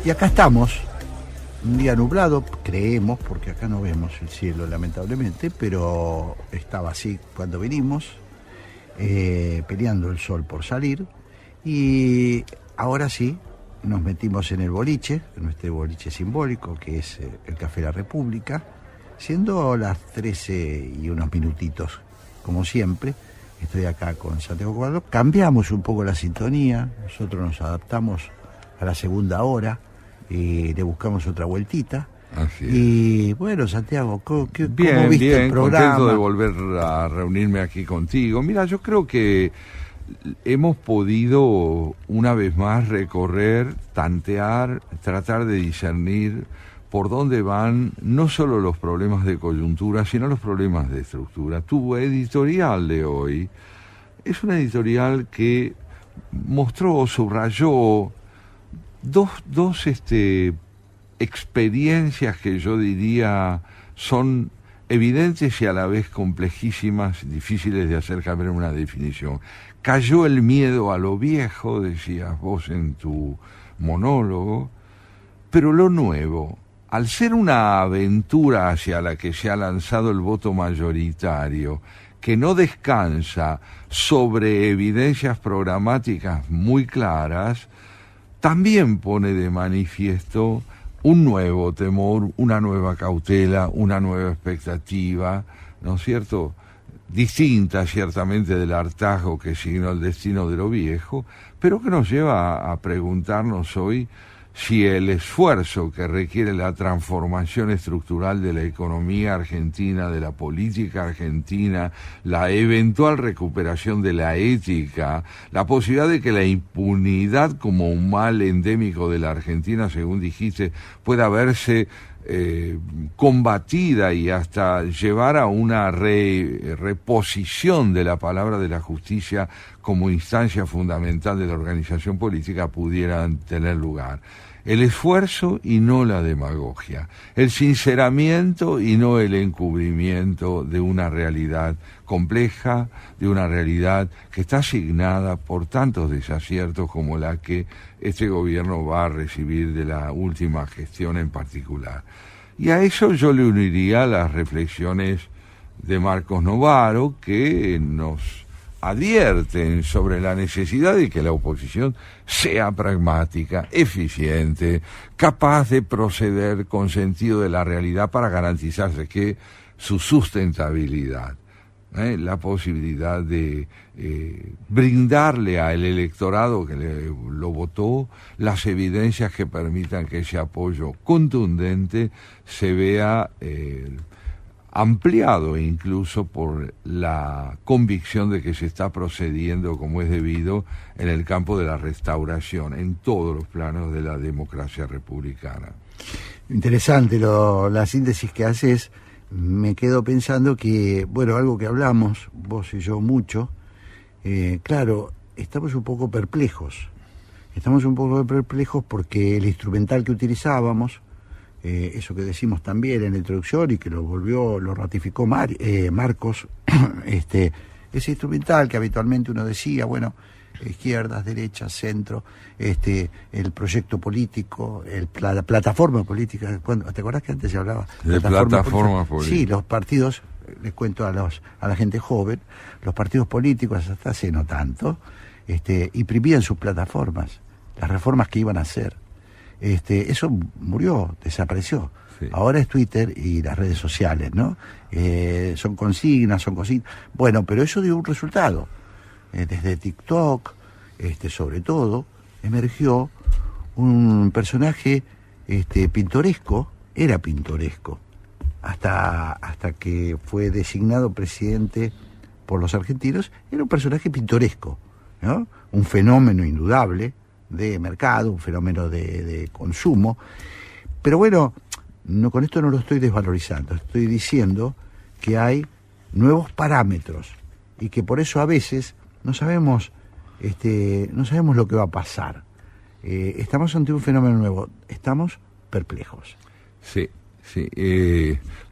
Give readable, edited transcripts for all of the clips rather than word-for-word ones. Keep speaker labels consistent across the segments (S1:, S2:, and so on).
S1: Y acá estamos, un día nublado, creemos, porque acá no vemos el cielo lamentablemente, pero estaba así cuando vinimos, peleando el sol por salir, y ahora sí nos metimos en el boliche, en nuestro boliche simbólico, que es el Café La República, siendo las 13 y unos minutitos, como siempre. Estoy acá con Santiago Cuadro, cambiamos un poco la sintonía, nosotros nos adaptamos a la segunda hora, le buscamos otra vueltita.
S2: Así es.
S1: Y bueno, Santiago, ¿cómo viste
S2: bien,
S1: el programa?
S2: Contento de volver a reunirme aquí contigo. Mira, yo creo que hemos podido una vez más recorrer, tantear, tratar de discernir por dónde van no solo los problemas de coyuntura, sino los problemas de estructura. Tu editorial de hoy es una editorial que mostró, subrayó dos experiencias que yo diría son evidentes y a la vez complejísimas, difíciles de hacer caber en una definición. Cayó el miedo a lo viejo, decías vos en tu monólogo, pero lo nuevo, al ser una aventura hacia la que se ha lanzado el voto mayoritario, que no descansa sobre evidencias programáticas muy claras, también pone de manifiesto un nuevo temor, una nueva cautela, una nueva expectativa, ¿no es cierto?, distinta ciertamente del hartazgo que signó el destino de lo viejo, pero que nos lleva a preguntarnos hoy si el esfuerzo que requiere la transformación estructural de la economía argentina, de la política argentina, la eventual recuperación de la ética, la posibilidad de que la impunidad como un mal endémico de la Argentina, según dijiste, pueda verse combatida y hasta llevar a una reposición de la palabra de la justicia como instancia fundamental de la organización política, pudieran tener lugar. El esfuerzo y no la demagogia, el sinceramiento y no el encubrimiento de una realidad compleja, de una realidad que está asignada por tantos desaciertos como la que este gobierno va a recibir de la última gestión en particular. Y a eso yo le uniría las reflexiones de Marcos Novaro, que nos advierten sobre la necesidad de que la oposición sea pragmática, eficiente, capaz de proceder con sentido de la realidad para garantizarse que su sustentabilidad, la posibilidad de brindarle al electorado que lo votó las evidencias que permitan que ese apoyo contundente se vea ampliado incluso por la convicción de que se está procediendo como es debido en el campo de la restauración, en todos los planos de la democracia republicana.
S1: Interesante la síntesis que haces. Me quedo pensando que, bueno, algo que hablamos, vos y yo mucho, claro, estamos un poco perplejos. Estamos un poco perplejos porque el instrumental que utilizábamos, eso que decimos también en la introducción y que lo ratificó Marcos, ese instrumental que habitualmente uno decía, bueno, izquierdas, derechas, centro, el proyecto político, la plataforma política. ¿Te acordás que antes se hablaba
S2: de plataforma política?
S1: Sí, los partidos, les cuento a la gente joven, los partidos políticos hasta hace no tanto, imprimían sus plataformas, las reformas que iban a hacer. Eso murió, desapareció. Sí. Ahora es Twitter y las redes sociales, ¿no? Son consignas. Bueno, pero eso dio un resultado. Desde TikTok, sobre todo, emergió un personaje pintoresco, era pintoresco, hasta que fue designado presidente por los argentinos, era un personaje pintoresco, ¿no? Un fenómeno indudable de mercado, un fenómeno de consumo. Pero bueno, con esto no lo estoy desvalorizando, estoy diciendo que hay nuevos parámetros y que por eso a veces no sabemos lo que va a pasar. Estamos ante un fenómeno nuevo, estamos perplejos.
S2: Sí.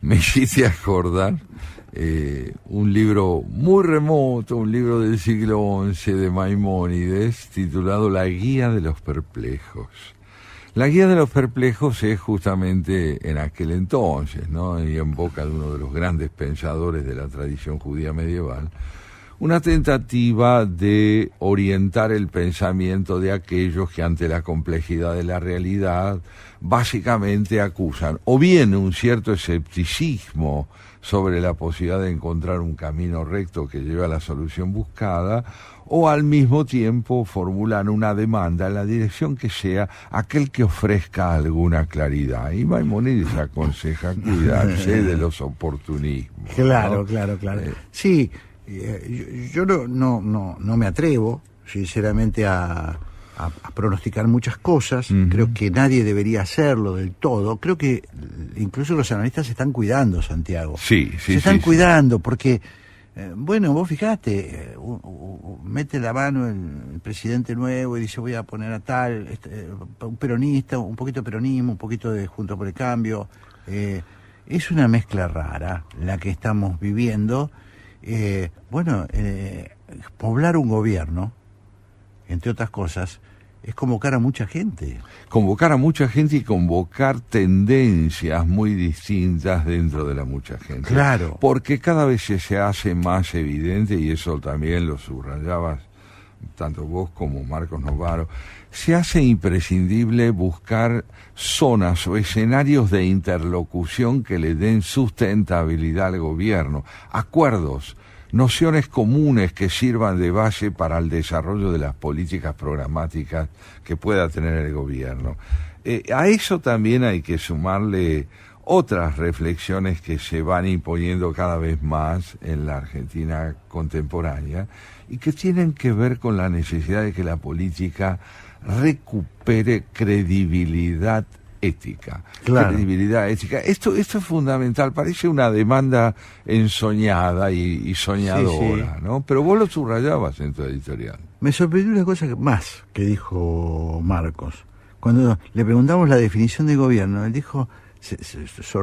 S2: Me hiciste acordar un libro muy remoto, un libro del siglo XI de Maimónides, titulado La Guía de los Perplejos. La Guía de los Perplejos es justamente en aquel entonces, ¿no? Y en boca de uno de los grandes pensadores de la tradición judía medieval, una tentativa de orientar el pensamiento de aquellos que ante la complejidad de la realidad básicamente acusan o bien un cierto escepticismo sobre la posibilidad de encontrar un camino recto que lleve a la solución buscada, o al mismo tiempo formulan una demanda en la dirección que sea aquel que ofrezca alguna claridad. Y Maimónides aconseja cuidarse de los oportunismos.
S1: Claro,
S2: ¿no?
S1: claro. Sí, yo no me atrevo, sinceramente, a pronosticar muchas cosas. Creo que nadie debería hacerlo del todo. Creo que incluso los analistas se están cuidando, Santiago.
S2: Sí.
S1: Se están cuidando porque, bueno, vos fijate, mete la mano el presidente nuevo y dice voy a poner a tal, un peronista, un poquito de peronismo, un poquito de Juntos por el Cambio. Es una mezcla rara la que estamos viviendo. Poblar un gobierno, entre otras cosas, es convocar a mucha gente.
S2: Convocar a mucha gente y convocar tendencias muy distintas dentro de la mucha gente.
S1: Claro.
S2: Porque cada vez se hace más evidente, y eso también lo subrayabas tanto vos como Marcos Novaro, se hace imprescindible buscar zonas o escenarios de interlocución que le den sustentabilidad al gobierno, acuerdos, nociones comunes que sirvan de base para el desarrollo de las políticas programáticas que pueda tener el gobierno. A eso también hay que sumarle otras reflexiones que se van imponiendo cada vez más en la Argentina contemporánea y que tienen que ver con la necesidad de que la política recupere credibilidad ética.
S1: Claro.
S2: Credibilidad ética. Esto es fundamental, parece una demanda ensoñada y soñadora,
S1: sí.
S2: ¿no? Pero vos lo subrayabas en tu editorial.
S1: Me sorprendió una cosa más que dijo Marcos. Cuando le preguntamos la definición de gobierno, él dijo, se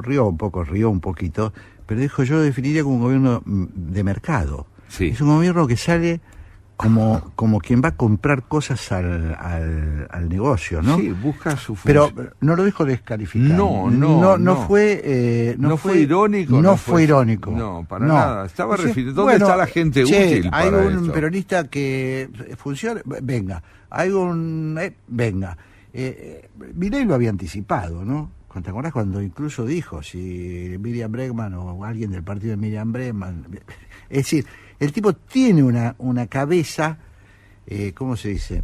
S1: rió un poquito, pero dijo, yo lo definiría como un gobierno de mercado.
S2: Sí.
S1: Es un gobierno que sale como quien va a comprar cosas al negocio, ¿no?
S2: Sí, busca su función.
S1: Pero no lo dijo descalificando.
S2: No
S1: fue
S2: irónico.
S1: No fue irónico.
S2: No, para nada. Estaba refiriendo, ¿dónde está la gente útil
S1: hay
S2: para
S1: un
S2: esto?
S1: peronista que funciona, venga. Hay un... venga. Milei lo había anticipado, ¿no? ¿Te acordás cuando incluso dijo si Miriam Bregman o alguien del partido de Miriam Bregman... Es decir, el tipo tiene una cabeza, ¿cómo se dice?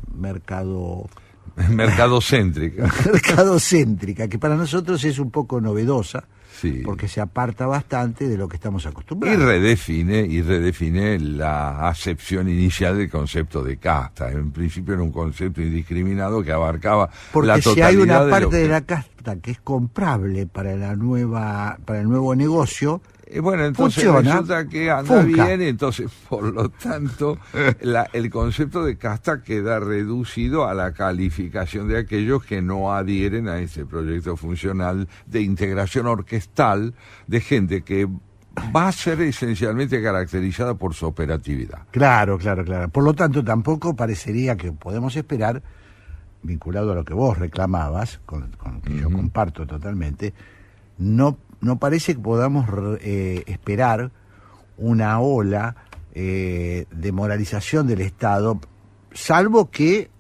S2: Mercadocéntrica.
S1: Mercadocéntrica, que para nosotros es un poco novedosa,
S2: sí,
S1: porque se aparta bastante de lo que estamos acostumbrados.
S2: Y redefine la acepción inicial del concepto de casta. En principio era un concepto indiscriminado que abarcaba
S1: porque
S2: la totalidad.
S1: Porque si hay una parte
S2: de
S1: de la casta que es comprable para el nuevo negocio,
S2: bueno, entonces
S1: funciona,
S2: resulta que anda
S1: funca.
S2: bien, entonces por lo tanto el concepto de casta queda reducido a la calificación de aquellos que no adhieren a ese proyecto funcional de integración orquestal de gente que va a ser esencialmente caracterizada por su operatividad.
S1: Claro. Por lo tanto, tampoco parecería que podemos esperar, vinculado a lo que vos reclamabas, con que yo comparto totalmente, no parece que podamos esperar una ola de moralización del Estado, salvo que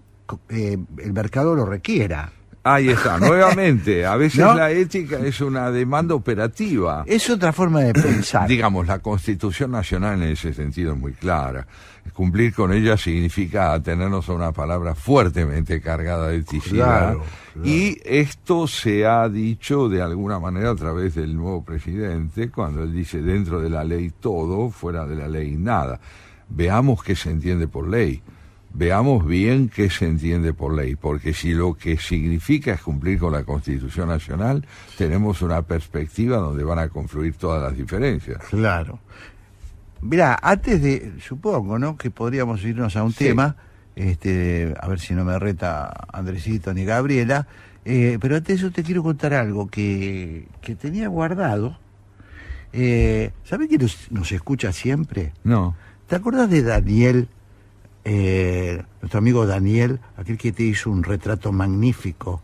S1: el mercado lo requiera.
S2: Ahí está, nuevamente, a veces
S1: ¿No?
S2: la ética es una demanda operativa.
S1: Es otra forma de pensar.
S2: Digamos, la Constitución Nacional en ese sentido es muy clara. Cumplir con ella significa atenernos a una palabra fuertemente cargada de eticidad.
S1: Claro.
S2: Y esto se ha dicho de alguna manera a través del nuevo presidente, cuando él dice dentro de la ley todo, fuera de la ley nada. Veamos qué se entiende por ley. Veamos bien qué se entiende por ley, porque si lo que significa es cumplir con la Constitución Nacional, tenemos una perspectiva donde van a confluir todas las diferencias.
S1: Claro. Mirá, antes de, supongo, ¿no?, que podríamos irnos a un tema, a ver si no me reta Andresito ni Gabriela, pero antes de eso te quiero contar algo que tenía guardado. ¿Sabés quién nos escucha siempre?
S2: No.
S1: ¿Te acordás de Daniel? Nuestro amigo Daniel, aquel que te hizo un retrato magnífico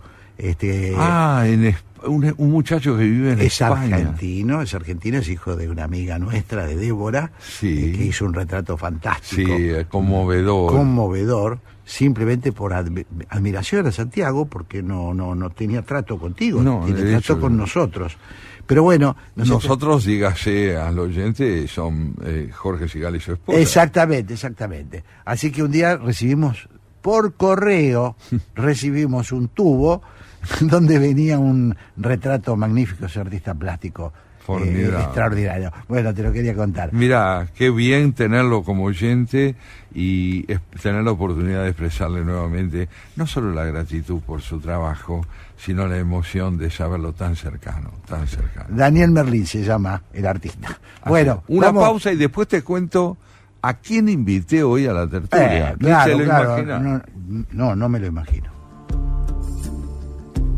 S2: Un muchacho que vive en España.
S1: Es argentino, es hijo de una amiga nuestra, de Débora,
S2: Sí.
S1: que hizo un retrato fantástico.
S2: Sí, conmovedor.
S1: Conmovedor, simplemente por admiración a Santiago, porque no tenía trato contigo,
S2: No,
S1: tiene
S2: de
S1: trato
S2: hecho,
S1: con nosotros. Pero bueno,
S2: Nosotros, dígase al oyente, son Jorge Sigal y su esposa.
S1: Exactamente. Así que un día recibimos por correo, recibimos un tubo donde venía un retrato magnífico, ese artista plástico.
S2: Formidable.
S1: Extraordinario. Bueno, te lo quería contar.
S2: Mira, qué bien tenerlo como oyente y tener la oportunidad de expresarle nuevamente no solo la gratitud por su trabajo, sino la emoción de saberlo tan cercano, tan cercano.
S1: Daniel Merlín se llama el artista. Bueno,
S2: una pausa y después te cuento a quién invité hoy a la tertulia.
S1: Claro,
S2: ¿Se lo
S1: claro.
S2: imagina?
S1: No me lo imagino.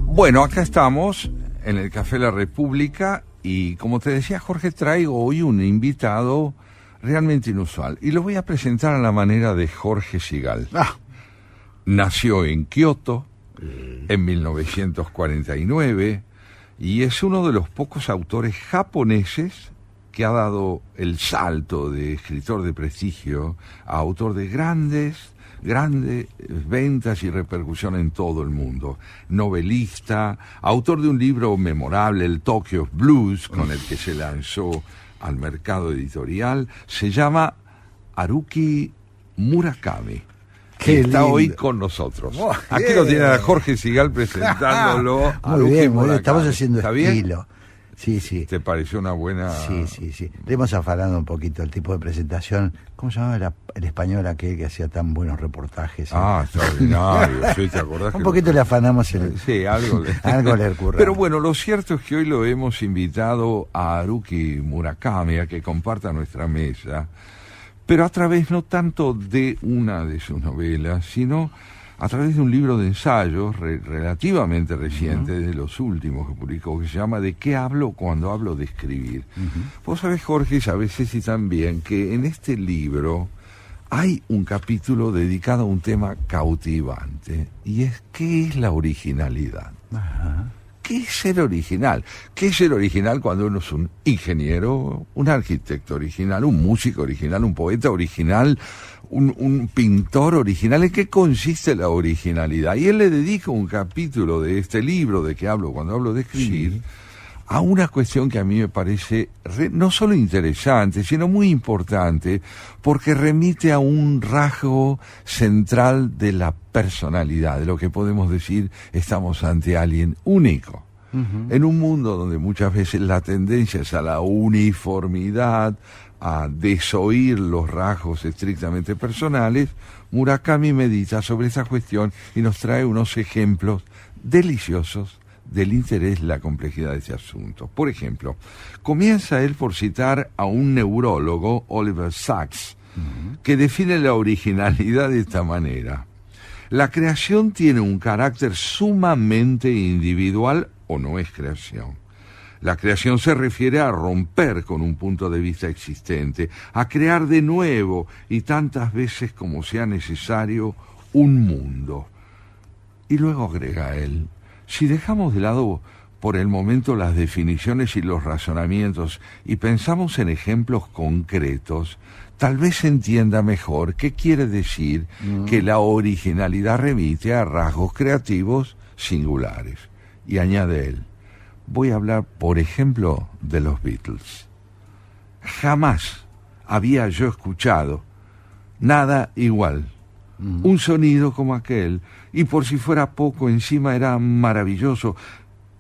S2: Bueno, acá estamos en el Café La República y como te decía Jorge, traigo hoy un invitado realmente inusual y lo voy a presentar a la manera de Jorge Sigal. Nació en Kioto en 1949 y es uno de los pocos autores japoneses que ha dado el salto de escritor de prestigio a autor de grandes ventas y repercusión en todo el mundo. Novelista, autor de un libro memorable, el Tokyo Blues, con el que se lanzó al mercado editorial. Se llama Haruki Murakami. Que está hoy con nosotros. Aquí lo tiene a Jorge Sigal presentándolo.
S1: Muy bien, estamos haciendo estilo. Sí.
S2: ¿Te pareció una buena...?
S1: Sí. Le hemos afanado un poquito el tipo de presentación. ¿Cómo se llamaba el español aquel que hacía tan buenos reportajes?
S2: Extraordinario. ¿Sí? ¿Te acordás?
S1: Un poquito le afanamos
S2: algo
S1: le ocurre.
S2: Pero bueno, lo cierto es que hoy lo hemos invitado a Haruki Murakami a que comparta nuestra mesa, pero a través no tanto de una de sus novelas, sino a través de un libro de ensayos relativamente reciente, de los últimos que publicó, que se llama ¿De qué hablo cuando hablo de escribir? Vos sabés, Jorge, sabés, Ceci también, que en este libro hay un capítulo dedicado a un tema cautivante, y es ¿qué es la originalidad? ¿Qué es ser original? ¿Qué es ser original cuando uno es un ingeniero, un arquitecto original, un músico original, un poeta original, un pintor original? ¿En qué consiste la originalidad? Y él le dedica un capítulo de este libro de que hablo cuando hablo de escribir a una cuestión que a mí me parece no solo interesante, sino muy importante, porque remite a un rasgo central de la personalidad, de lo que podemos decir estamos ante alguien único. En un mundo donde muchas veces la tendencia es a la uniformidad, a desoír los rasgos estrictamente personales, Murakami medita sobre esa cuestión y nos trae unos ejemplos deliciosos del interés y la complejidad de ese asunto. Por ejemplo, comienza él por citar a un neurólogo, Oliver Sacks, que define la originalidad de esta manera: la creación tiene un carácter sumamente individual o no es creación. La creación se refiere a romper con un punto de vista existente, a crear de nuevo y tantas veces como sea necesario un mundo. Y luego agrega él: si dejamos de lado por el momento las definiciones y los razonamientos y pensamos en ejemplos concretos, tal vez se entienda mejor qué quiere decir que la originalidad remite a rasgos creativos singulares. Y añade él: voy a hablar, por ejemplo, de los Beatles. Jamás había yo escuchado nada igual, un sonido como aquel, y por si fuera poco, encima era maravilloso,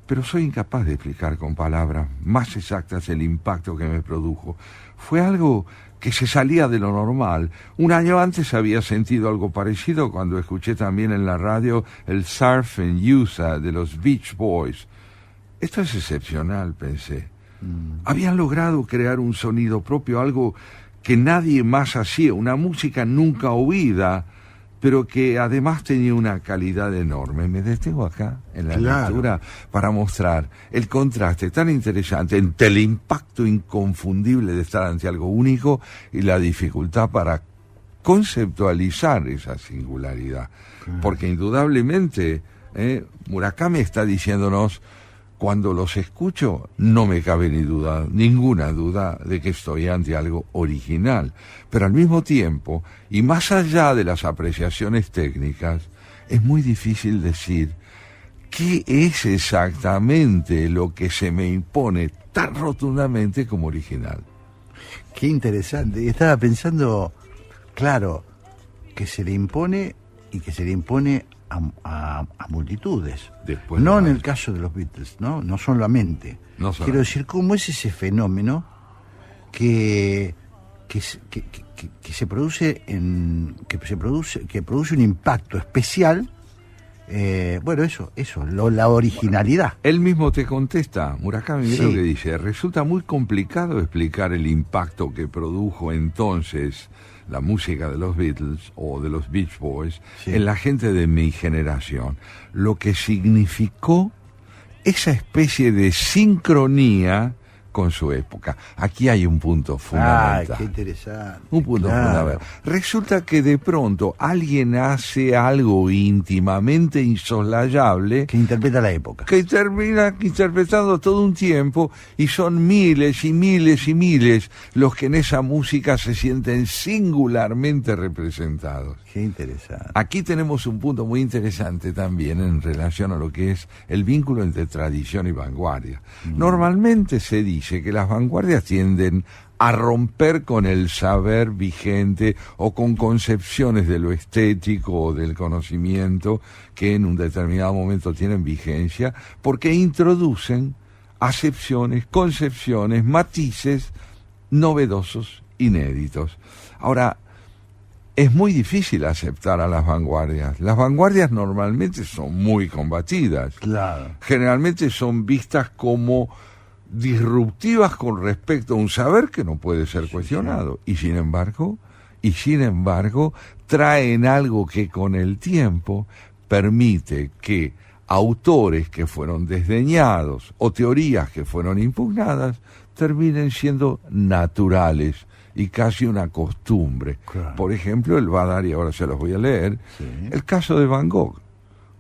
S2: pero soy incapaz de explicar con palabras más exactas el impacto que me produjo. Fue algo que se salía de lo normal. Un año antes había sentido algo parecido cuando escuché también en la radio el Surf and USA de los Beach Boys. Esto es excepcional, pensé. Habían logrado crear un sonido propio, algo que nadie más hacía, una música nunca oída, pero que además tenía una calidad enorme. Me detengo acá en la lectura para mostrar el contraste tan interesante entre el impacto inconfundible de estar ante algo único y la dificultad para conceptualizar esa singularidad. Porque indudablemente Murakami está diciéndonos: cuando los escucho, no me cabe ninguna duda de que estoy ante algo original. Pero al mismo tiempo, y más allá de las apreciaciones técnicas, es muy difícil decir qué es exactamente lo que se me impone tan rotundamente como original.
S1: Qué interesante. Estaba pensando, claro, que se le impone y que se le impone a multitudes.
S2: Después
S1: no en el caso de los Beatles, no solamente.
S2: No solamente.
S1: Quiero decir, ¿cómo es ese fenómeno que se produce que produce un impacto especial? La originalidad.
S2: Él mismo te contesta, Murakami, mira
S1: Sí.
S2: lo que dice: resulta muy complicado explicar el impacto que produjo entonces la música de los Beatles o de los Beach Boys
S1: Sí.
S2: en la gente de mi generación. Lo que significó esa especie de sincronía con su época. Aquí hay un punto fundamental.
S1: Ay, qué interesante.
S2: Un punto fundamental. Resulta que de pronto alguien hace algo íntimamente insoslayable
S1: Que interpreta la época.
S2: que termina interpretando todo un tiempo, y son miles y miles y miles los que en esa música se sienten singularmente representados.
S1: Qué interesante.
S2: Aquí tenemos un punto muy interesante también en relación a lo que es el vínculo entre tradición y vanguardia. Normalmente se dice que las vanguardias tienden a romper con el saber vigente o con concepciones de lo estético o del conocimiento que en un determinado momento tienen vigencia, porque introducen acepciones, concepciones, matices novedosos, inéditos. Ahora, es muy difícil aceptar a las vanguardias. Las vanguardias normalmente son muy combatidas.
S1: Claro.
S2: Generalmente son vistas como disruptivas con respecto a un saber que no puede ser cuestionado. Y sin embargo, traen algo que con el tiempo permite que autores que fueron desdeñados o teorías que fueron impugnadas terminen siendo naturales y casi una costumbre.
S1: Claro.
S2: Por ejemplo, él va a dar, y ahora se los voy a leer,
S1: Sí.
S2: el caso de Van Gogh.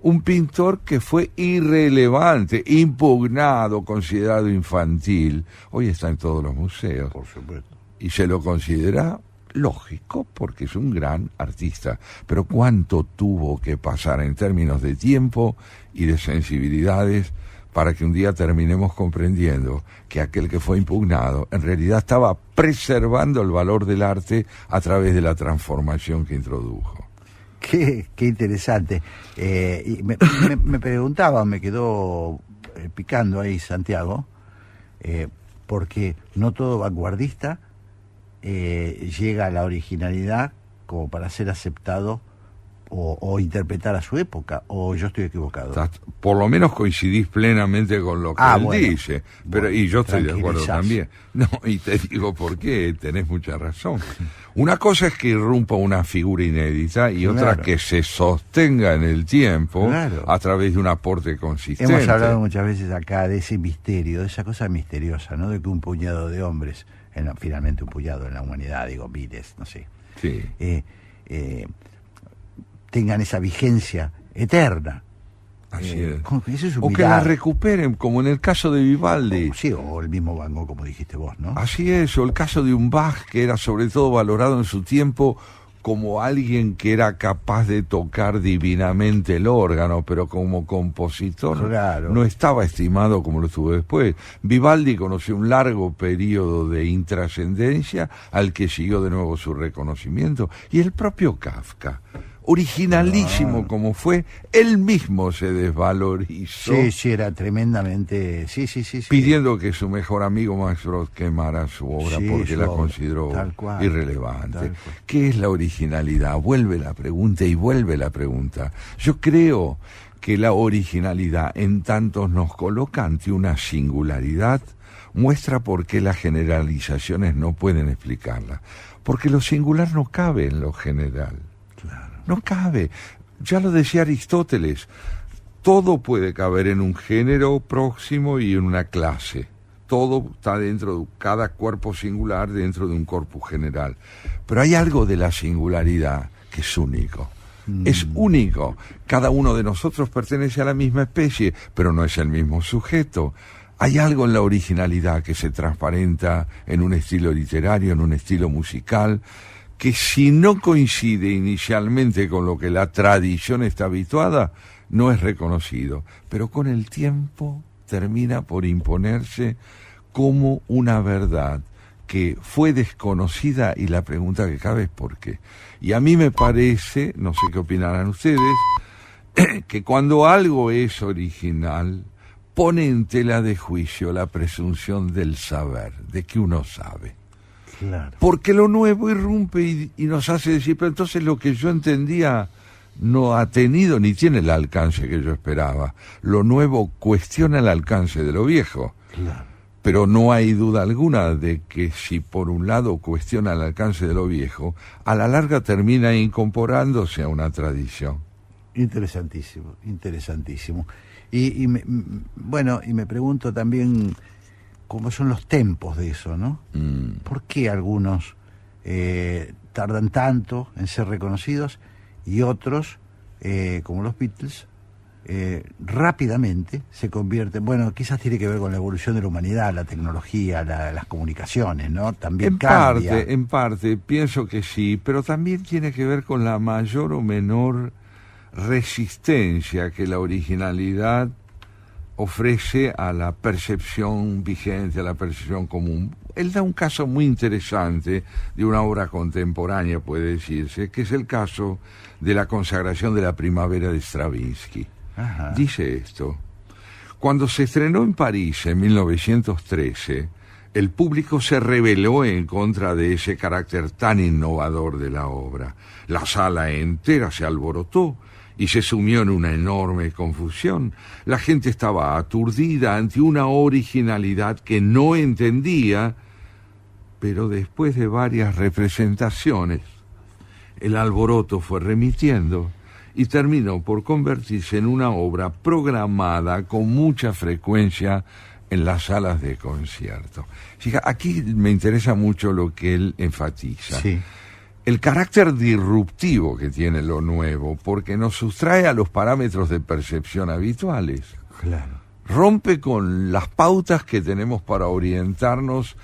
S2: Un pintor que fue irrelevante, impugnado, considerado infantil. Hoy está en todos los museos.
S1: Por supuesto.
S2: Y se lo considera lógico porque es un gran artista. Pero ¿cuánto tuvo que pasar en términos de tiempo y de sensibilidades para que un día terminemos comprendiendo que aquel que fue impugnado en realidad estaba preservando el valor del arte a través de la transformación que introdujo?
S1: Qué interesante. Y me preguntaba, me quedó picando ahí Santiago, porque no todo vanguardista llega a la originalidad como para ser aceptado o interpretar a su época, o yo estoy equivocado.
S2: Por lo menos coincidís plenamente con lo que él dice, pero y yo estoy de acuerdo también. No, y te digo por qué, tenés mucha razón. Una cosa es que irrumpa una figura inédita y otra que se sostenga en el tiempo a través de un aporte consistente.
S1: Hemos hablado muchas veces acá de ese misterio, de esa cosa misteriosa, ¿no? De que un puñado de hombres, finalmente un puñado en la humanidad, digo miles, no sé,
S2: sí.
S1: Tengan esa vigencia eterna.
S2: Así es.
S1: Eso es un
S2: o que
S1: milagro.
S2: la recuperen, como en el caso de Vivaldi.
S1: O el mismo Van Gogh, como dijiste vos, ¿no?
S2: Así es, o el caso de un Bach, que era sobre todo valorado en su tiempo como alguien que era capaz de tocar divinamente el órgano, pero como compositor no estaba estimado como lo estuvo después. Vivaldi conoció un largo periodo de intrascendencia al que siguió de nuevo su reconocimiento, y el propio Kafka, originalísimo como fue, él mismo se desvalorizó.
S1: Sí, era tremendamente... Sí.
S2: Pidiendo que su mejor amigo Max Brod quemara su obra porque la consideró irrelevante. ¿Qué es la originalidad? Vuelve la pregunta y vuelve la pregunta. Yo creo que la originalidad, en tanto nos coloca ante una singularidad, muestra por qué las generalizaciones no pueden explicarla. Porque lo singular no cabe en lo general. No cabe. Ya lo decía Aristóteles, todo puede caber en un género próximo y en una clase. Todo está dentro de cada cuerpo singular, dentro de un corpus general. Pero hay algo de la singularidad que es único. Es único. Cada uno de nosotros pertenece a la misma especie, pero no es el mismo sujeto. Hay algo en la originalidad que se transparenta en un estilo literario, en un estilo musical, que si no coincide inicialmente con lo que la tradición está habituada, no es reconocido. Pero con el tiempo termina por imponerse como una verdad que fue desconocida, y la pregunta que cabe es ¿por qué? Y a mí me parece, no sé qué opinarán ustedes, que cuando algo es original, pone en tela de juicio la presunción del saber, de que uno sabe.
S1: Claro.
S2: Porque lo nuevo irrumpe y nos hace decir, pero entonces lo que yo entendía no ha tenido ni tiene el alcance que yo esperaba. Lo nuevo cuestiona el alcance de lo viejo.
S1: Claro.
S2: Pero no hay duda alguna de que si por un lado cuestiona el alcance de lo viejo, a la larga termina incorporándose a una tradición.
S1: Interesantísimo, interesantísimo. Y me pregunto también cómo son los tempos de eso, ¿no? ¿Por qué algunos tardan tanto en ser reconocidos y otros, como los Beatles, rápidamente se convierten? Bueno, quizás tiene que ver con la evolución de la humanidad, la tecnología, las comunicaciones, ¿no? También cambia.
S2: En parte, pienso que sí, pero también tiene que ver con la mayor o menor resistencia que la originalidad ofrece a la percepción vigente, a la percepción común. Él da un caso muy interesante de una obra contemporánea, puede decirse, que es el caso de la consagración de la primavera de Stravinsky.
S1: Ajá.
S2: Dice esto: cuando se estrenó en París en 1913, el público se rebeló en contra de ese carácter tan innovador de la obra. La sala entera se alborotó y se sumió en una enorme confusión. La gente estaba aturdida ante una originalidad que no entendía, pero después de varias representaciones, el alboroto fue remitiendo y terminó por convertirse en una obra programada con mucha frecuencia en las salas de concierto. Fíjate, aquí me interesa mucho lo que él enfatiza.
S1: Sí.
S2: El carácter disruptivo que tiene lo nuevo, porque nos sustrae a los parámetros de percepción habituales.
S1: Claro.
S2: Rompe con las pautas que tenemos para orientarnos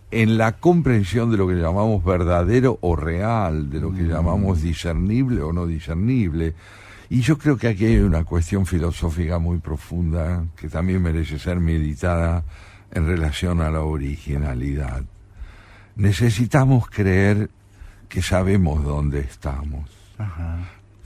S2: en la comprensión de lo que llamamos verdadero o real, de lo que llamamos discernible o no discernible. Y yo creo que aquí hay una cuestión filosófica muy profunda que también merece ser meditada en relación a la originalidad. Necesitamos creer que sabemos dónde estamos.
S1: Ajá.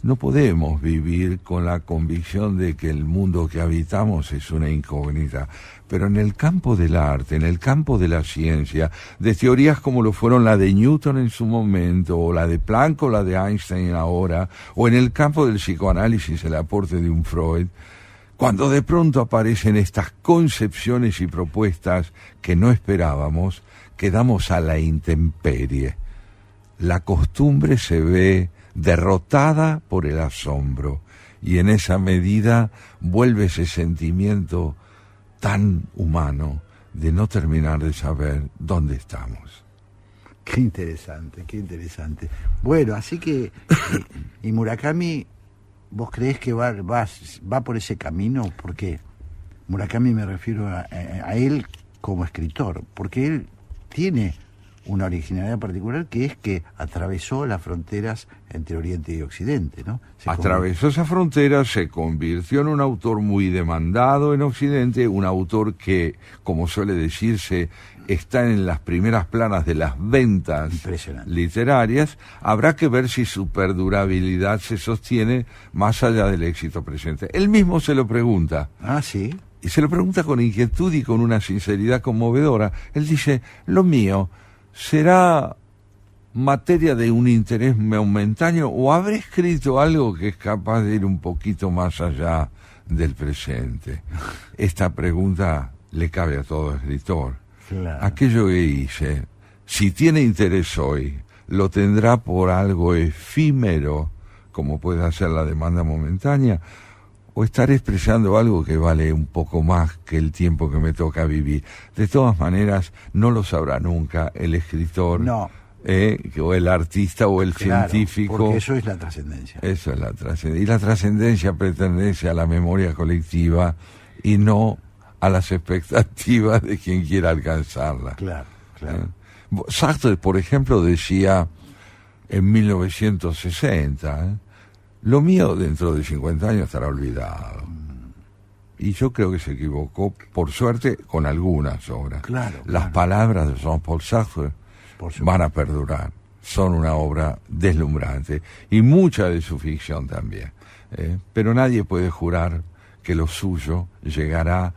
S2: No podemos vivir con la convicción de que el mundo que habitamos es una incógnita, pero en el campo del arte, en el campo de la ciencia, de teorías como lo fueron la de Newton en su momento, o la de Planck o la de Einstein ahora, o en el campo del psicoanálisis el aporte de un Freud, cuando de pronto aparecen estas concepciones y propuestas que no esperábamos, quedamos a la intemperie. La costumbre se ve derrotada por el asombro, y en esa medida vuelve ese sentimiento tan humano de no terminar de saber dónde estamos.
S1: Qué interesante, qué interesante. Bueno, así que, y Murakami, ¿vos creés que va por ese camino? ¿Por qué? Murakami me refiero a él como escritor, porque él tiene una originalidad particular, que es que atravesó las fronteras entre Oriente y Occidente, ¿no?
S2: Atravesó esa frontera, se convirtió en un autor muy demandado en Occidente, un autor que, como suele decirse, está en las primeras planas de las ventas literarias. Habrá que ver si su perdurabilidad se sostiene más allá del éxito presente. Él mismo se lo pregunta.
S1: Ah, sí.
S2: Y se lo pregunta con inquietud y con una sinceridad conmovedora. Él dice, lo mío ¿será materia de un interés momentáneo o habré escrito algo que es capaz de ir un poquito más allá del presente? Esta pregunta le cabe a todo escritor.
S1: Claro.
S2: Aquello que hice, si tiene interés hoy, lo tendrá por algo efímero, como puede ser la demanda momentánea, o estaré expresando algo que vale un poco más que el tiempo que me toca vivir. De todas maneras, no lo sabrá nunca el escritor,
S1: no,
S2: o el artista o el
S1: Claro,
S2: científico.
S1: porque eso es la trascendencia.
S2: Eso es la trascendencia. Y la trascendencia pertenece a la memoria colectiva y no a las expectativas de quien quiera alcanzarla.
S1: Claro, claro.
S2: Sartre, por ejemplo, decía en 1960, lo mío dentro de 50 años estará olvidado. Y yo creo que se equivocó, por suerte, con algunas obras.
S1: Claro,
S2: Las
S1: claro.
S2: palabras de Jean-Paul Sartre
S1: Por supuesto.
S2: van a perdurar. Son una obra deslumbrante. Y mucha de su ficción también. Pero nadie puede jurar que lo suyo llegará,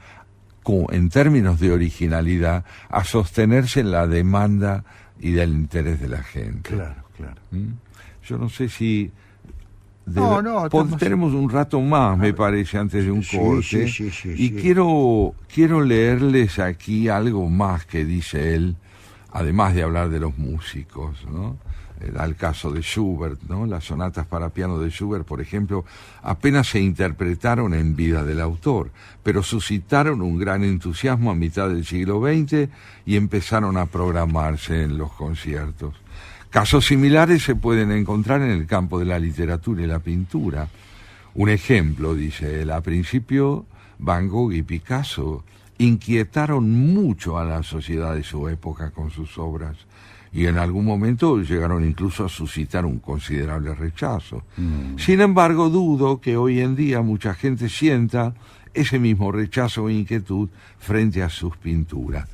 S2: en términos de originalidad, a sostenerse en la demanda y del interés de la gente.
S1: Claro, claro.
S2: Yo no sé si...
S1: No, estamos...
S2: tenemos un rato más, me parece, antes de un
S1: Sí,
S2: corte.
S1: sí.
S2: Y quiero leerles aquí algo más que dice él, además de hablar de los músicos, ¿no? Da el caso de Schubert, ¿no? Las sonatas para piano de Schubert, por ejemplo, apenas se interpretaron en vida del autor, pero suscitaron un gran entusiasmo a mitad del siglo XX y empezaron a programarse en los conciertos. Casos similares se pueden encontrar en el campo de la literatura y la pintura. Un ejemplo, dice él, a principio Van Gogh y Picasso inquietaron mucho a la sociedad de su época con sus obras y en algún momento llegaron incluso a suscitar un considerable rechazo. Sin embargo, dudo que hoy en día mucha gente sienta ese mismo rechazo e inquietud frente a sus pinturas.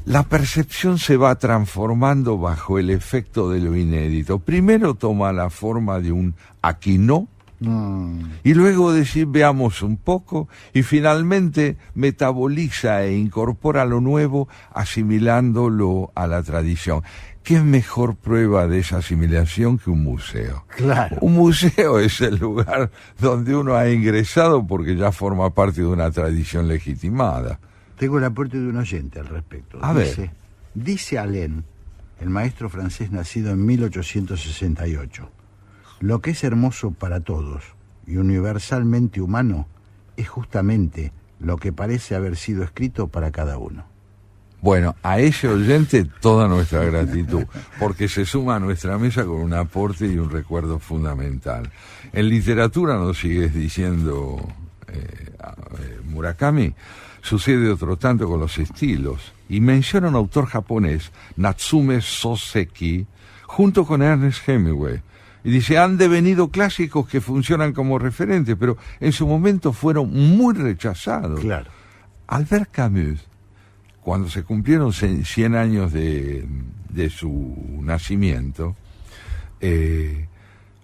S2: La percepción se va transformando bajo el efecto de lo inédito. Primero toma la forma de un aquí no, y luego decir veamos un poco, y finalmente metaboliza e incorpora lo nuevo, asimilándolo a la tradición. ¿Qué mejor prueba de esa asimilación que un museo?
S1: Claro.
S2: Un museo es el lugar donde uno ha ingresado porque ya forma parte de una tradición legitimada.
S1: Tengo el aporte de un oyente al respecto.
S2: A ver.
S1: Dice Alain, el maestro francés nacido en 1868, lo que es hermoso para todos y universalmente humano es justamente lo que parece haber sido escrito para cada uno.
S2: Bueno, a ese oyente toda nuestra gratitud, porque se suma a nuestra mesa con un aporte y un recuerdo fundamental. En literatura, nos sigues diciendo, Murakami, sucede otro tanto con los estilos, y menciona un autor japonés, Natsume Soseki, junto con Ernest Hemingway, y dice, han devenido clásicos que funcionan como referentes, pero en su momento fueron muy rechazados.
S1: Claro.
S2: Albert Camus, cuando se cumplieron 100 años de su nacimiento,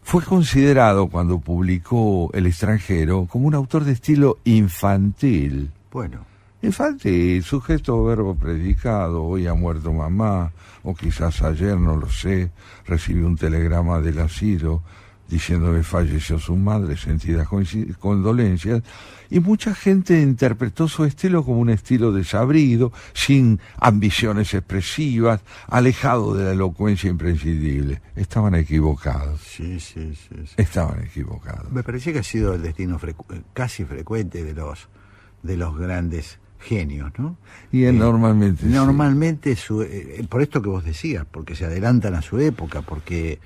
S2: fue considerado, cuando publicó El extranjero, como un autor de estilo infantil.
S1: Bueno.
S2: Infantil, sujeto, verbo, predicado, hoy ha muerto mamá, o quizás ayer, no lo sé, recibió un telegrama del asilo diciendo que falleció su madre, sentidas condolencias, y mucha gente interpretó su estilo como un estilo desabrido, sin ambiciones expresivas, alejado de la elocuencia imprescindible. Estaban equivocados.
S1: Sí.
S2: Estaban equivocados.
S1: Me parece que ha sido el destino casi frecuente de los grandes genios, ¿no?
S2: Y normalmente
S1: Normalmente, por esto que vos decías, porque se adelantan a su época, porque,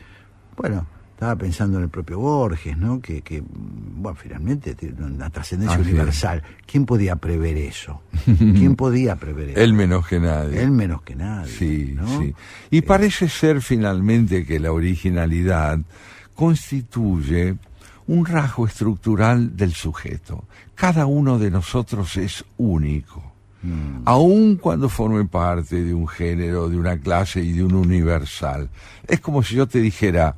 S1: bueno, estaba pensando en el propio Borges, ¿no? Que bueno, finalmente tiene una trascendencia universal. ¿Quién podía prever eso? ¿Quién podía prever eso?
S2: Él menos que nadie.
S1: Él menos que nadie.
S2: Sí,
S1: ¿no?
S2: sí. Y parece ser finalmente que la originalidad constituye un rasgo estructural del sujeto. Cada uno de nosotros es único. Aun cuando forme parte de un género, de una clase y de un universal. Es como si yo te dijera,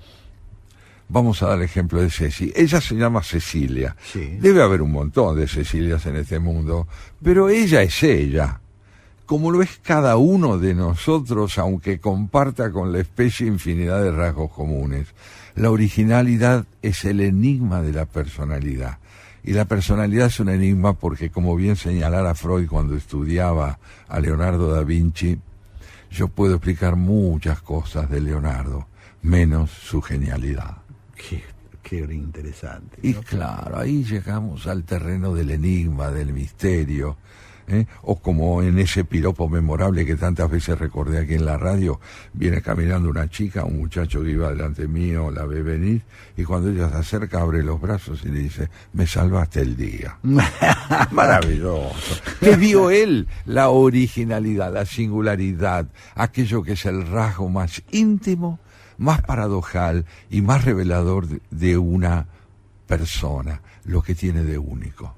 S2: vamos a dar el ejemplo de Ceci. Ella se llama Cecilia.
S1: Sí.
S2: Debe haber un montón de Cecilias en este mundo, pero ella es ella. Como lo es cada uno de nosotros, aunque comparta con la especie infinidad de rasgos comunes. La originalidad es el enigma de la personalidad. Y la personalidad es un enigma porque, como bien señalara Freud cuando estudiaba a Leonardo da Vinci, yo puedo explicar muchas cosas de Leonardo, menos su genialidad.
S1: Qué interesante, ¿no?
S2: Y claro, ahí llegamos al terreno del enigma, del misterio, O como en ese piropo memorable que tantas veces recordé aquí en la radio, viene caminando una chica, un muchacho que iba delante mío, la ve venir, y cuando ella se acerca abre los brazos y le dice: me salvaste el día. Maravilloso. Que vio él la originalidad, la singularidad, aquello que es el rasgo más íntimo, más paradojal y más revelador de una persona, lo que tiene de único.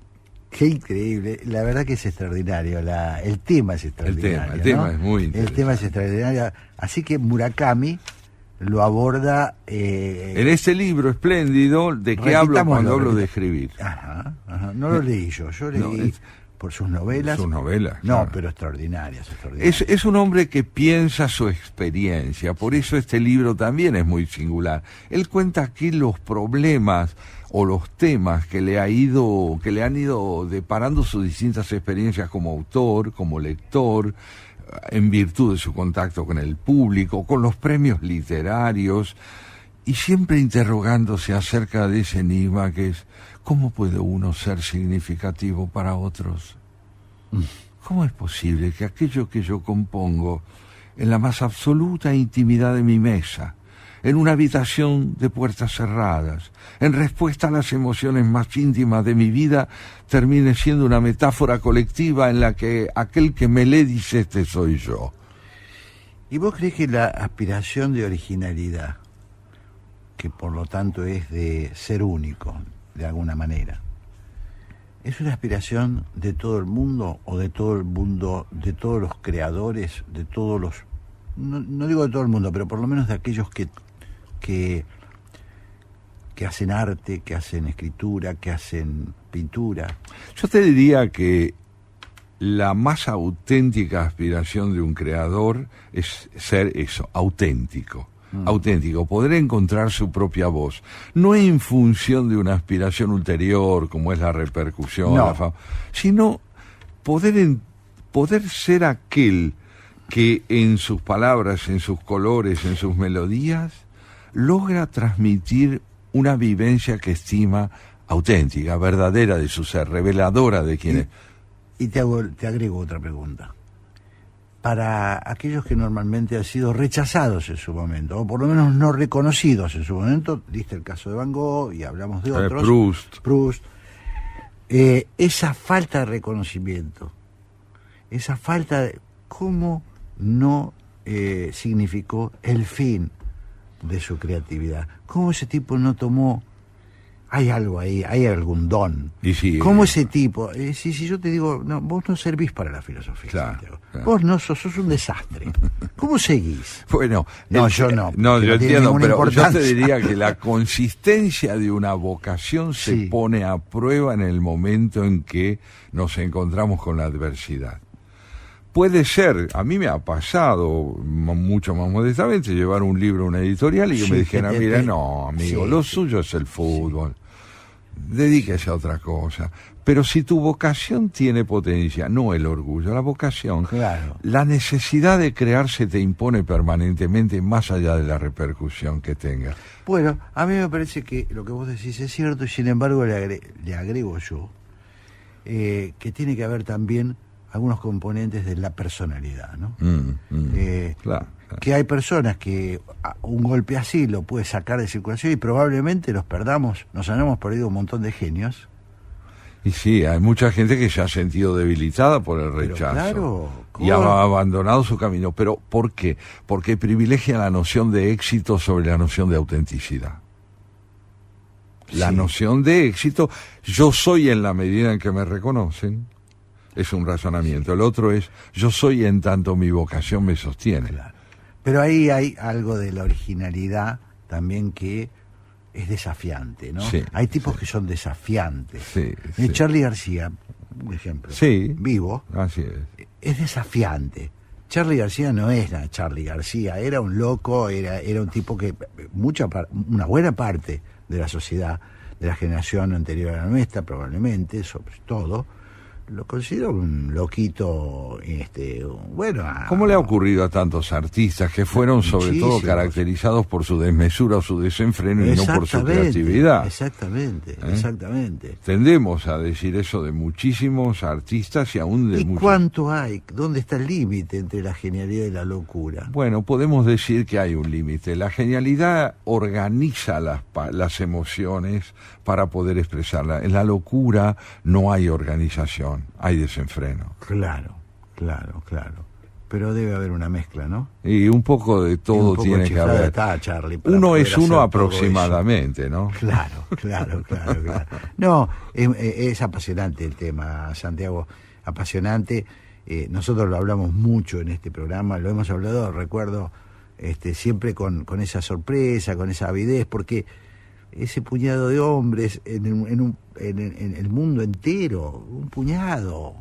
S1: Qué increíble, la verdad que es extraordinario, el tema es extraordinario.
S2: El tema es muy interesante.
S1: El tema es extraordinario, así que Murakami lo aborda...
S2: en ese libro espléndido, ¿de qué hablo cuando hablo de escribir?
S1: Ajá, no lo leí yo leí por sus novelas.
S2: Sus novelas,
S1: no,
S2: claro.
S1: Pero extraordinarias.
S2: Es un hombre que piensa su experiencia, por eso este libro también es muy singular. Él cuenta aquí los problemas o los temas que le han ido deparando sus distintas experiencias como autor, como lector, en virtud de su contacto con el público, con los premios literarios, y siempre interrogándose acerca de ese enigma que es: ¿cómo puede uno ser significativo para otros? ¿Cómo es posible que aquello que yo compongo en la más absoluta intimidad de mi mesa, en una habitación de puertas cerradas, en respuesta a las emociones más íntimas de mi vida, termine siendo una metáfora colectiva en la que aquel que me lee dice: este soy yo?
S1: ¿Y vos crees que la aspiración de originalidad, que por lo tanto es de ser único, de alguna manera, es una aspiración de todo el mundo, o de todo el mundo, de todos los creadores, de todos los... No digo de todo el mundo, pero por lo menos de aquellos que hacen arte, que hacen escritura, que hacen pintura?
S2: Yo te diría que la más auténtica aspiración de un creador es ser eso, auténtico. Auténtico, poder encontrar su propia voz, no en función de una aspiración ulterior como es la repercusión,
S1: no,
S2: la fama, sino poder ser aquel que en sus palabras, en sus colores, en sus melodías, logra transmitir una vivencia que estima auténtica, verdadera de su ser, reveladora de quién es.
S1: Y te agrego otra pregunta. Para aquellos que normalmente han sido rechazados en su momento, o por lo menos no reconocidos en su momento, diste el caso de Van Gogh y hablamos de otros. Proust. Esa falta de reconocimiento, esa falta de... ¿Cómo no significó el fin de su creatividad? ¿Cómo ese tipo no tomó... Hay algo ahí, hay algún don.
S2: Y sí,
S1: ¿cómo ese tipo? Si yo te digo, no, vos no servís para la filosofía,
S2: claro.
S1: Vos no sos un desastre. ¿Cómo seguís?
S2: Bueno,
S1: yo no.
S2: No, yo entiendo, pero yo te
S1: importancia.
S2: diría que la consistencia de una vocación se pone a prueba en el momento en que nos encontramos con la adversidad. Puede ser, a mí me ha pasado, mucho más modestamente, llevar un libro a una editorial y que me dijeran: mira, no, amigo, lo suyo es el fútbol, dedíquese a otra cosa. Pero si tu vocación tiene potencia, no el orgullo, la vocación,
S1: claro,
S2: la necesidad de crear se te impone permanentemente más allá de la repercusión que tenga.
S1: Bueno, a mí me parece que lo que vos decís es cierto, y sin embargo le agrego yo que tiene que haber también algunos componentes de la personalidad, ¿no?
S2: Claro.
S1: Que hay personas que un golpe así lo puede sacar de circulación y probablemente nos hayamos perdido un montón de genios.
S2: Y sí, hay mucha gente que se ha sentido debilitada por el rechazo.
S1: Claro,
S2: y ha abandonado su camino. ¿Pero por qué? Porque privilegia la noción de éxito sobre la noción de autenticidad. La noción de éxito, yo soy en la medida en que me reconocen, es un razonamiento. El otro es, yo soy en tanto mi vocación me sostiene.
S1: Claro. Pero ahí hay algo de la originalidad también que es desafiante, ¿no?
S2: Sí,
S1: hay tipos que son desafiantes.
S2: Sí.
S1: Charly García, un ejemplo, vivo,
S2: así
S1: es desafiante. Charly García no es la Charly García, era un loco, era un tipo que una buena parte de la sociedad, de la generación anterior a la nuestra, probablemente, sobre todo, lo considero un loquito, bueno.
S2: ¿Cómo le ha ocurrido a tantos artistas que fueron sobre todo caracterizados por su desmesura o su desenfreno y no por su creatividad?
S1: Exactamente.
S2: Tendemos a decir eso de muchísimos artistas y aún de muchos.
S1: ¿Y cuánto hay? ¿Dónde está el límite entre la genialidad y la locura?
S2: Bueno, podemos decir que hay un límite. La genialidad organiza las emociones para poder expresarla. En la locura no hay organización, hay desenfreno.
S1: Claro. Pero debe haber una mezcla, ¿no?
S2: Y un poco de todo tiene que haber.
S1: Está, Charlie,
S2: uno es uno aproximadamente, ¿no?
S1: Claro. No, es apasionante el tema, Santiago, apasionante. Nosotros lo hablamos mucho en este programa, lo hemos hablado, recuerdo, siempre con esa sorpresa, con esa avidez, porque ese puñado de hombres en el mundo entero, un puñado,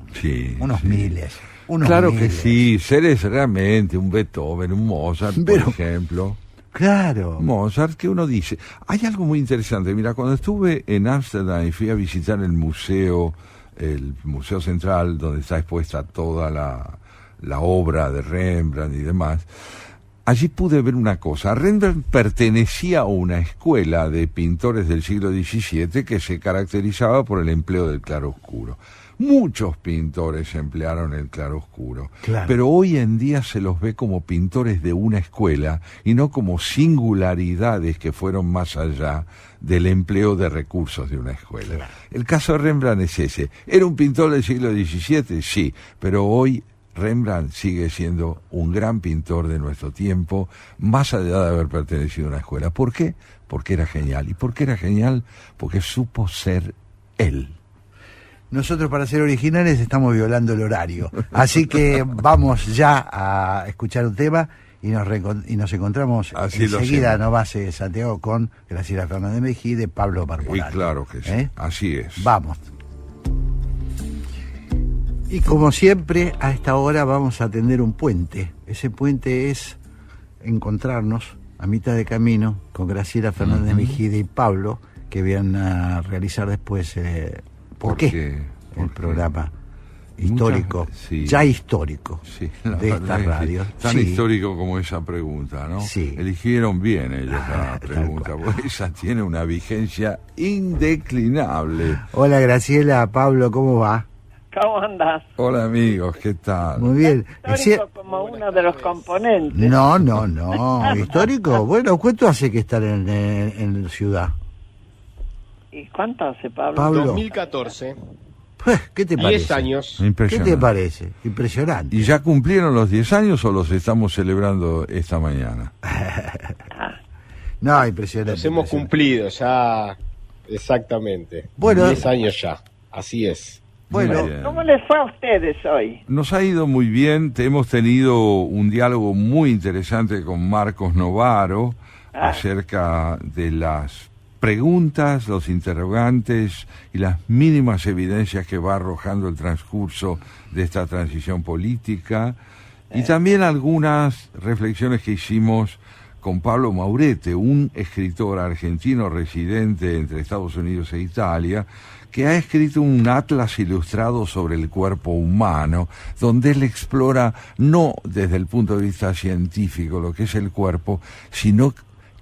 S1: unos miles.
S2: Claro que sí, seres realmente, un Beethoven, un Mozart, por ejemplo.
S1: Claro.
S2: Mozart, que uno dice, hay algo muy interesante. Mira, cuando estuve en Ámsterdam y fui a visitar el museo central, donde está expuesta toda la obra de Rembrandt y demás, allí pude ver una cosa. Rembrandt pertenecía a una escuela de pintores del siglo XVII que se caracterizaba por el empleo del claroscuro. Muchos pintores emplearon el claroscuro, pero hoy en día se los ve como pintores de una escuela y no como singularidades que fueron más allá del empleo de recursos de una escuela. El caso de Rembrandt es ese. ¿Era un pintor del siglo XVII? Sí, pero hoy Rembrandt sigue siendo un gran pintor de nuestro tiempo, más allá de haber pertenecido a una escuela. ¿Por qué? Porque era genial. ¿Y por qué era genial? Porque supo ser él.
S1: Nosotros, para ser originales, estamos violando el horario. Así que vamos ya a escuchar un tema y nos encontramos enseguida, nomás, Santiago, con Graciela Fernández Mejía y Pablo Marmolano.
S2: Y claro que sí, así es.
S1: Vamos. Y como siempre, a esta hora vamos a atender un puente. Ese puente es encontrarnos a mitad de camino con Graciela Fernández Mejía y Pablo, que van a realizar después... ¿Por qué? El programa histórico, ya histórico, de esta radio.
S2: Tan histórico como esa pregunta, ¿no?
S1: Sí.
S2: Eligieron bien ellos la pregunta, porque esa tiene una vigencia indeclinable.
S1: Hola Graciela, Pablo, ¿cómo va?
S3: ¿Cómo andás?
S2: Hola amigos, ¿qué tal?
S1: Muy bien.
S3: Histórico como uno de los componentes.
S1: No. Histórico, bueno, ¿cuánto hace que están en la ciudad?
S3: ¿Y cuánto hace, Pablo?
S4: 2014.
S1: ¿Qué te parece?
S4: 10 años.
S1: ¿Qué te parece? Impresionante.
S2: ¿Y ya cumplieron los 10 años o los estamos celebrando esta mañana?
S1: No, impresionante.
S4: Los hemos cumplido ya, exactamente.
S1: Bueno,
S4: 10 años ya, así es.
S1: Bueno,
S3: ¿cómo les fue a ustedes hoy?
S2: Nos ha ido muy bien, hemos tenido un diálogo muy interesante con Marcos Novaro acerca de las preguntas, los interrogantes y las mínimas evidencias que va arrojando el transcurso de esta transición política, y también algunas reflexiones que hicimos con Pablo Maurete, un escritor argentino residente entre Estados Unidos e Italia, que ha escrito un atlas ilustrado sobre el cuerpo humano, donde él explora no desde el punto de vista científico lo que es el cuerpo, sino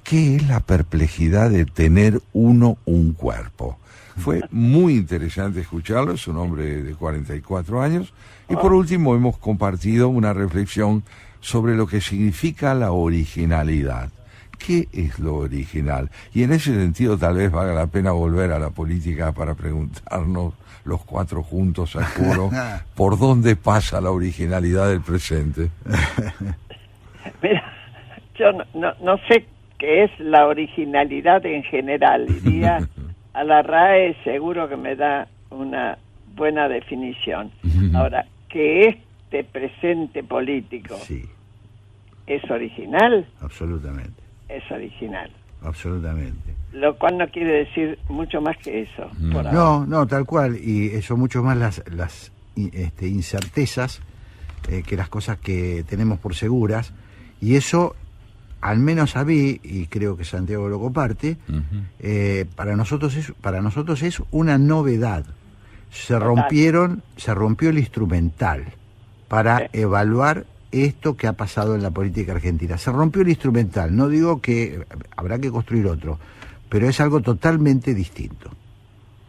S2: ¿qué es la perplejidad de tener un cuerpo? Fue muy interesante escucharlo, es un hombre de 44 años. Y por último hemos compartido una reflexión sobre lo que significa la originalidad. ¿Qué es lo original? Y en ese sentido tal vez valga la pena volver a la política para preguntarnos los cuatro juntos al coro, ¿por dónde pasa la originalidad del presente?
S3: Mira, yo no sé qué es la originalidad en general. Iría a la RAE, seguro que me da una buena definición. Ahora, que este presente político es original.
S1: Absolutamente.
S3: Es original.
S1: Absolutamente.
S3: Lo cual no quiere decir mucho más que eso. Por
S1: No, tal cual. Y eso mucho más las incertezas que las cosas que tenemos por seguras. Y eso, al menos a mí, y creo que Santiago lo comparte, para nosotros es una novedad. se rompió el instrumental para evaluar esto que ha pasado en la política argentina. Se rompió el instrumental, no digo que habrá que construir otro, pero es algo totalmente distinto.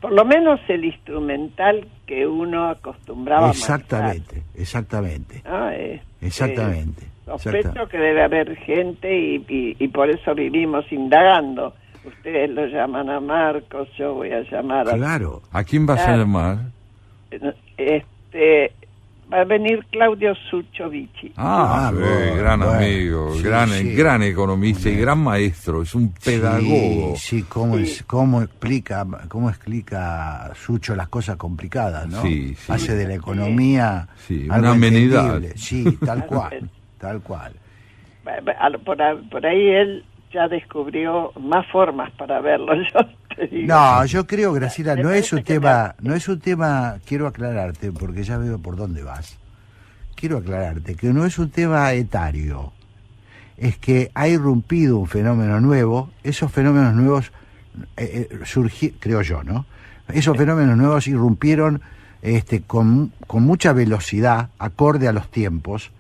S3: Por lo menos el instrumental que uno acostumbraba
S1: exactamente,
S3: a manejar.
S1: Exactamente.
S3: Exactamente. Sospecho
S1: Exactamente.
S3: que debe haber gente y por eso vivimos indagando. Ustedes lo llaman a Marcos, yo voy a llamar
S1: Claro.
S2: ¿A quién vas a llamar?
S3: Va a venir Claudio Suchovicci.
S2: Gran amigo,
S1: sí,
S2: gran economista y gran maestro, es un pedagogo.
S1: Sí, cómo explica Sucho las cosas complicadas, ¿no?
S2: Sí.
S1: Hace de la economía
S2: una
S1: algo
S2: amenidad.
S1: entendible. Sí, tal cual.
S3: Por ahí él ya descubrió más formas para verlo.
S1: Yo creo, Graciela, no es un tema, quiero aclararte, porque ya veo por dónde vas. Quiero aclararte que no es un tema etario, es que ha irrumpido un fenómeno nuevo, esos fenómenos nuevos creo yo, ¿no? Esos fenómenos nuevos irrumpieron con mucha velocidad, acorde a los tiempos,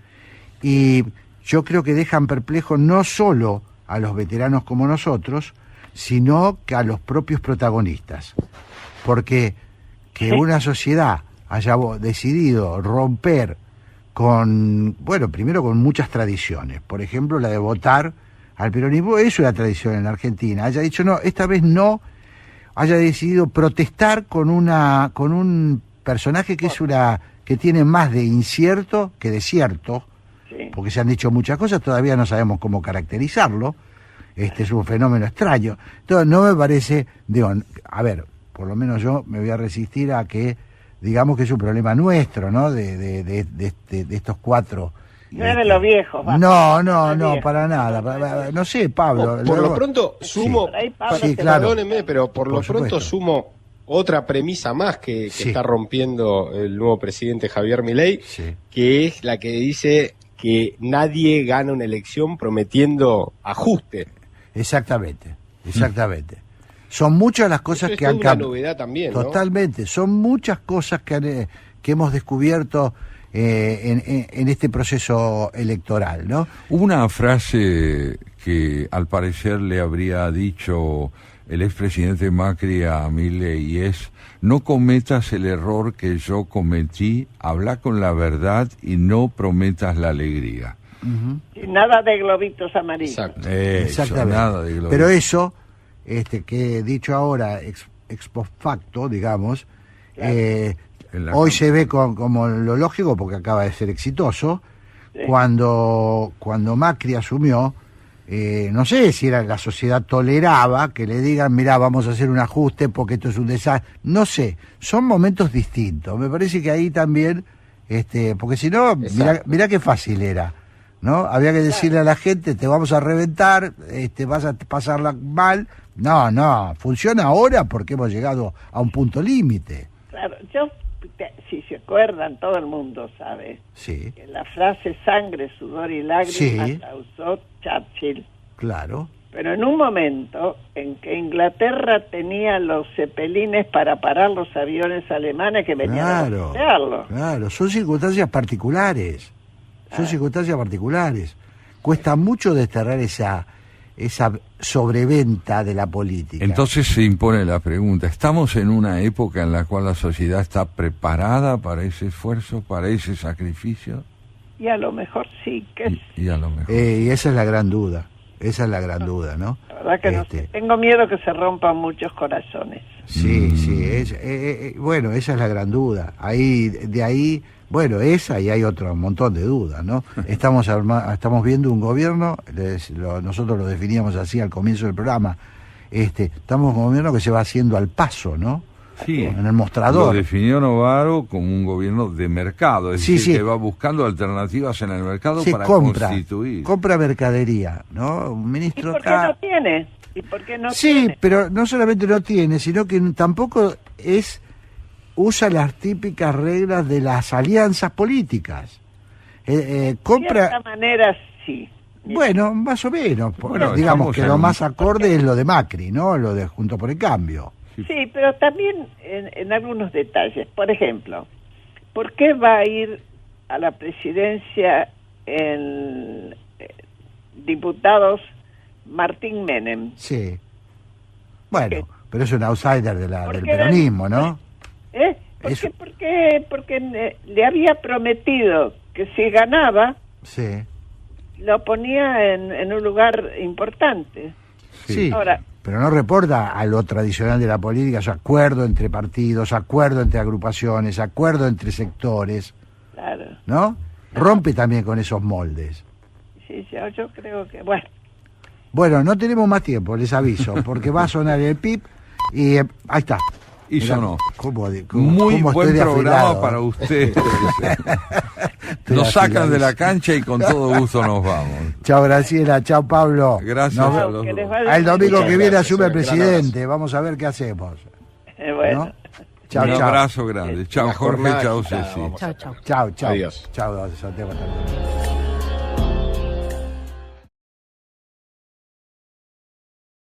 S1: y yo creo que dejan perplejos no solo a los veteranos como nosotros, sino que a los propios protagonistas. Porque que una sociedad haya decidido romper primero con muchas tradiciones, por ejemplo la de votar al peronismo, es una tradición en Argentina, haya dicho no, esta vez no, haya decidido protestar con un personaje que tiene más de incierto que de cierto, porque se han dicho muchas cosas, todavía no sabemos cómo caracterizarlo. Es un fenómeno extraño. Entonces no me parece, por lo menos yo me voy a resistir a que digamos que es un problema nuestro, ¿no? De estos cuatro.
S3: No es de los viejos.
S1: No, para nada. No sé, Pablo.
S4: Por lo pronto sumo, perdónenme, pero por lo pronto sumo otra premisa más que está rompiendo el nuevo presidente Javier Milei, que es la que dice que nadie gana una elección prometiendo ajuste.
S1: Exactamente. Son muchas las cosas que han cambiado.
S4: Es una novedad también, ¿no?
S1: Totalmente, son muchas cosas que hemos descubierto en este proceso electoral, ¿no?
S2: Una frase que al parecer le habría dicho el expresidente Macri a Milei es: no cometas el error que yo cometí, habla con la verdad y no prometas la alegría.
S3: Y nada de globitos amarillos.
S1: Exactamente.
S2: Nada de globitos.
S1: Pero eso, que he dicho ahora, ex post facto, digamos, hoy se ve como lo lógico porque acaba de ser exitoso. Cuando Macri asumió, no sé si la sociedad toleraba que le digan, mirá, vamos a hacer un ajuste porque esto es un desastre. No sé, son momentos distintos. Me parece que ahí también, porque si no, mirá qué fácil era, ¿no? Había que decirle a la gente, te vamos a reventar, vas a pasarla mal. No, funciona ahora porque hemos llegado a un punto límite.
S3: Claro, si se acuerdan, todo el mundo sabe que la frase sangre, sudor y lágrimas la usó Churchill.
S1: Claro.
S3: Pero en un momento en que Inglaterra tenía los cepelines para parar los aviones alemanes que venían a bombardearlo.
S1: Claro, son circunstancias particulares. Cuesta mucho desterrar esa sobreventa de la política.
S2: Entonces se impone la pregunta, ¿estamos en una época en la cual la sociedad está preparada para ese esfuerzo, para ese sacrificio?
S3: Y a lo mejor sí.
S2: Y a lo mejor.
S1: Y esa es la gran duda. ¿No?
S3: La verdad que no sé. Tengo miedo que se rompan muchos corazones.
S1: Sí, bueno, esa es la gran duda. De ahí, esa y hay otro montón de dudas, ¿no? Estamos viendo un gobierno, nosotros lo definíamos así al comienzo del programa, estamos en un gobierno que se va haciendo al paso, ¿no?
S2: Sí,
S1: en el mostrador.
S2: Lo definió Novaro como un gobierno de mercado, es decir, que va buscando alternativas en el mercado para constituir.
S1: Compra mercadería, ¿no? Un ministro
S3: ¿Y por qué no tiene?
S1: Sí, pero no solamente no tiene, sino que tampoco usa las típicas reglas de las alianzas políticas. Compra.
S3: De cierta manera, sí.
S1: Bueno, más o menos. Digamos que lo más acorde es lo de Macri, ¿no? Lo de Juntos por el Cambio.
S3: Sí, pero también en algunos detalles. Por ejemplo, ¿por qué va a ir a la presidencia en diputados Martín Menem?
S1: Sí. Bueno, pero es un outsider del peronismo, ¿no?
S3: Porque le había prometido que si ganaba,
S1: sí,
S3: lo ponía en un lugar importante.
S1: Sí, ahora, pero no reporta a lo tradicional de la política, su acuerdo entre partidos, acuerdo entre agrupaciones, acuerdo entre sectores.
S3: Claro.
S1: ¿No? Rompe también con esos moldes.
S3: Sí, yo creo que, bueno.
S1: Bueno, no tenemos más tiempo, les aviso, porque va a sonar el pip y ahí está.
S2: Y
S1: mirá,
S2: sonó.
S1: Muy
S2: buen programa para usted. Nos sacan de la cancha y con todo gusto nos vamos.
S1: Chao Graciela, chao Pablo.
S2: Gracias a los dos.
S1: El domingo que viene asume el presidente, vamos a ver qué hacemos.
S3: Bueno.
S1: ¿No? Chao,
S2: un
S1: chao.
S2: abrazo grande. Chao Jorge, chao Ceci.
S5: Chao, chao.
S1: Chao, chao.
S4: Adiós.
S1: Chao, Santiago.